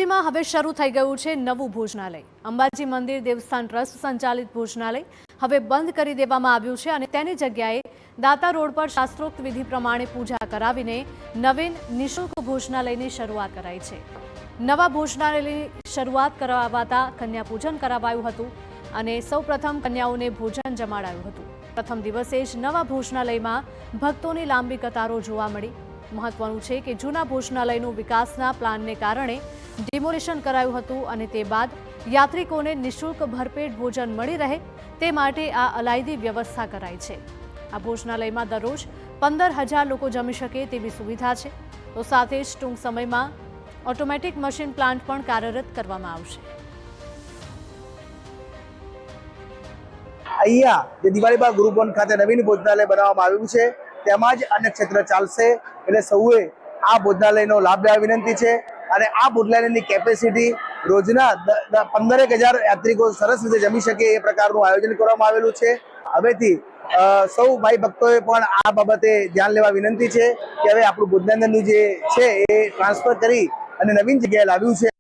અંબાજીમાં હવે શરૂ થઈ ગયું છે નવું ભોજનાલય। અંબાજી મંદિર દેવસ્થાન ટ્રસ્ટ સંચાલિત ભોજનાલય હવે બંધ કરી દેવામાં આવ્યું છે અને તેની જગ્યાએ દાતા રોડ પર શાસ્ત્રોક્ત વિધિ પ્રમાણે પૂજા કરાવીને નવીન નિઃશુલ્ક ભોજનાલયની શરૂઆત કરાઈ છે। નવા ભોજનાલયની શરૂઆત કરાવતા કન્યા પૂજન કરાવાયું હતું અને સૌપ્રથમ કન્યાઓને ભોજન જમાડાયું હતું। પ્રથમ દિવસે જ નવા ભોજનાલયમાં ભક્તોની લાંબી કતારો જોવા મળી। મહત્વનું છે કે જૂના ભોજનાલયનું વિકાસના પ્લાનને કારણે ડિમોલિશન કરાયું હતું અને તે બાદ યાત્રિકોને નિઃશુલ્ક ભરપેટ ભોજન મળી રહે તે માટે આ અલાયદી વ્યવસ્થા કરાઈ છે। આ ભોજનાલયમાં દરરોજ 15,000 લોકો જમી શકે તેવી સુવિધા છે। તો સાથે જ ટૂંક સમયમાં ઓટોમેટિક મશીન પ્લાન્ટ પણ કાર્યરત કરવામાં આવશે। અહીંયા જે દિવાળીબાગ ગુરુભવન ખાતે નવીન ભોજનાલય બનાવવામાં આવ્યું છે તેમાં જ અન્ય ક્ષેત્ર ચાલશે એટલે સૌએ આ ભોજનાલયનો લાભ લેવા વિનંતી છે અને આ ભોજનાલયની કેપેસિટી રોજના 15,000 યાત્રિકો સરસ રીતે જમી શકે એ પ્રકારનું આયોજન કરવામાં આવેલું છે। હવેથી સૌ ભાઈ ભક્તોએ પણ આ બાબતે ધ્યાન લેવા વિનંતી છે કે હવે આપણું ભોજનાલયનું જે છે એ ટ્રાન્સફર કરી અને નવીન જગ્યાએ લાવ્યું છે।